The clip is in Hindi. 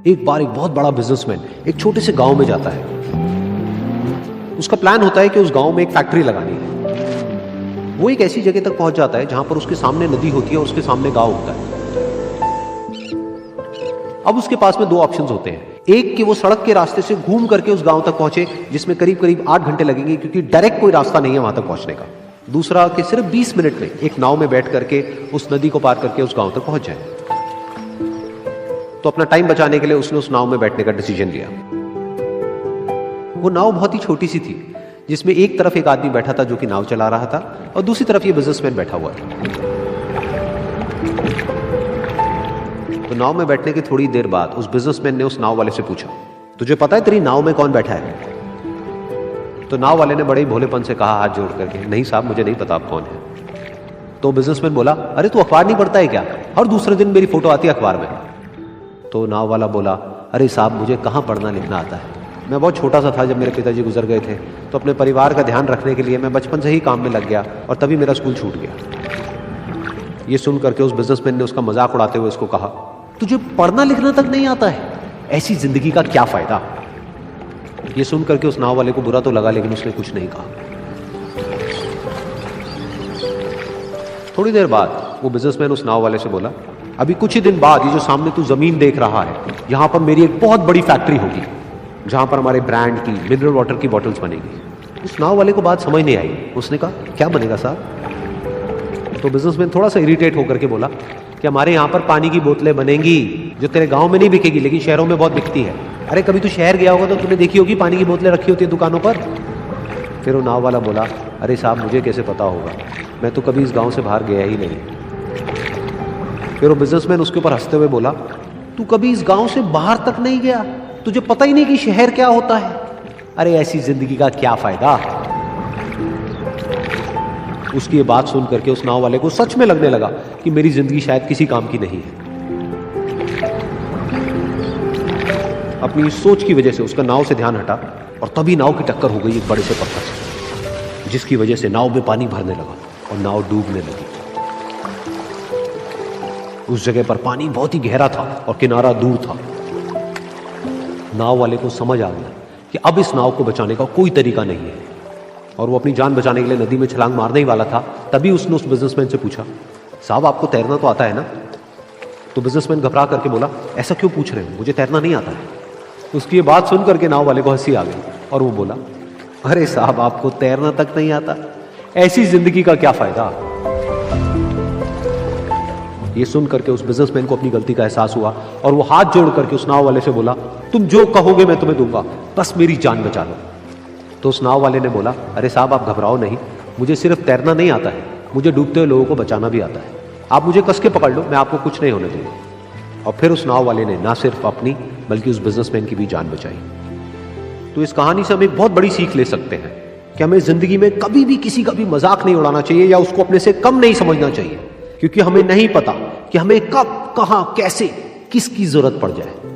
एक बार एक बहुत बड़ा बिजनेसमैन एक छोटे से गांव में जाता है। उसका प्लान होता है कि उस गांव में एक फैक्ट्री लगानी है। वो एक ऐसी जगह तक पहुंच जाता है जहां पर उसके सामने नदी होती है और उसके सामने गांव होता है। अब उसके पास में दो ऑप्शंस होते हैं। एक कि वो सड़क के रास्ते से घूम करके उस गांव तक पहुंचे, जिसमें करीब करीब 8 घंटे लगेंगे, क्योंकि डायरेक्ट कोई रास्ता नहीं है वहां तक पहुंचने का। दूसरा कि सिर्फ 20 मिनट में एक नाव में बैठ करके उस नदी को पार करके उस गांव तक पहुंच जाए। तो अपना टाइम बचाने के लिए उसने उस नाव में बैठने का डिसीजन लिया। वो नाव बहुत ही छोटी सी थी, जिसमें एक तरफ एक आदमी बैठा था जो कि नाव चला रहा था और दूसरी तरफ ये बिजनेसमैन बैठा हुआ था। तो नाव में बैठने की थोड़ी देर बाद उस बिजनेसमैन ने उस नाव वाले से पूछा, तुझे पता है तेरी नाव में कौन बैठा है? तो नाव वाले ने बड़े ही भोलेपन से कहा हाथ जोड़ करके, नहीं साहब मुझे नहीं पता आप कौन है। तो बिजनेसमैन बोला, अरे तू अखबार नहीं पढ़ता है क्या? हर दूसरे दिन मेरी फोटो आती है अखबार में। तो नाव वाला बोला, अरे साहब मुझे कहाँ पढ़ना लिखना आता है, मैं बहुत छोटा सा था जब मेरे पिताजी गुजर गए थे, तो अपने परिवार का ध्यान रखने के लिए मैं बचपन से ही काम में लग गया और तभी मेरा स्कूल छूट गया। ये सुन करके उस बिजनेसमैन ने उसका मजाक उड़ाते हुए उसको कहा, तुझे पढ़ना लिखना तक नहीं आता है, ऐसी जिंदगी का क्या फायदा? ये सुन करके उस नाव वाले को बुरा तो लगा, लेकिन उसने कुछ नहीं कहा। थोड़ी देर बाद वो बिजनेसमैन उस नाव वाले से बोला, अभी कुछ ही दिन बाद ये जो सामने तू जमीन देख रहा है, यहां पर मेरी एक बहुत बड़ी फैक्ट्री होगी जहां पर हमारे ब्रांड की मिनरल वाटर की बॉटल्स बनेगी। उस नाव वाले को बात समझ नहीं आई। उसने कहा, क्या बनेगा साहब? तो बिजनेसमैन थोड़ा सा इरिटेट होकर के बोला कि हमारे यहाँ पर पानी की बोतलें बनेंगी जो तेरे गांव में नहीं बिकेगी, लेकिन शहरों में बहुत बिकती है। अरे कभी तू शहर गया होगा तो तूने देखी होगी पानी की बोतलें रखी होती है दुकानों पर। फिर वो नाव वाला बोला, अरे साहब मुझे कैसे पता होगा, मैं तो कभी इस गांव से बाहर गया ही नहीं। फिर वो बिजनेसमैन उसके ऊपर हंसते हुए बोला, तू कभी इस गांव से बाहर तक नहीं गया, तुझे पता ही नहीं कि शहर क्या होता है? अरे ऐसी जिंदगी का क्या फायदा? उसकी ये बात सुन करके उस नाव वाले को सच में लगने लगा कि मेरी जिंदगी शायद किसी काम की नहीं है। अपनी सोच की वजह से उसका नाव से ध्यान हटा और तभी नाव की टक्कर हो गई एक बड़े से पत्थर से, जिसकी वजह से नाव में पानी भरने लगा और नाव डूबने लगी। उस जगह पर पानी बहुत ही गहरा था और किनारा दूर था। नाव वाले को समझ आ गया कि अब इस नाव को बचाने का कोई तरीका नहीं है और वो अपनी जान बचाने के लिए नदी में छलांग मारने ही वाला था। तभी उसने उस बिजनेसमैन से पूछा, साहब आपको तैरना तो आता है ना? तो बिजनेसमैन घबरा करके बोला, ऐसा क्यों पूछ रहे हो, मुझे तैरना नहीं आता है। उसकी ये बात सुन करके नाव वाले को हंसी आ गई और वो बोला, अरे साहब आपको तैरना तक नहीं आता, ऐसी जिंदगी का क्या फायदा? ये सुन करके उस बिजनेसमैन को अपनी गलती का एहसास हुआ और वो हाथ जोड़ करके उस नाव वाले से बोला, तुम जो कहोगे मैं तुम्हें दूंगा, बस मेरी जान बचा लो। तो उस नाव वाले ने बोला, अरे साहब आप घबराओ नहीं, मुझे सिर्फ तैरना नहीं आता है, मुझे डूबते हुए लोगों को बचाना भी आता है। आप मुझे कस के पकड़ लो, मैं आपको कुछ नहीं होने दूंगा। और फिर उस नाव वाले ने ना सिर्फ अपनी बल्कि उस बिजनेसमैन की भी जान बचाई। तो इस कहानी से हम एक बहुत बड़ी सीख ले सकते हैं कि हमें जिंदगी में कभी भी किसी का भी मजाक नहीं उड़ाना चाहिए या उसको अपने से कम नहीं समझना चाहिए, क्योंकि हमें नहीं पता कि हमें कब, कहां, कैसे, किसकी जरूरत पड़ जाए।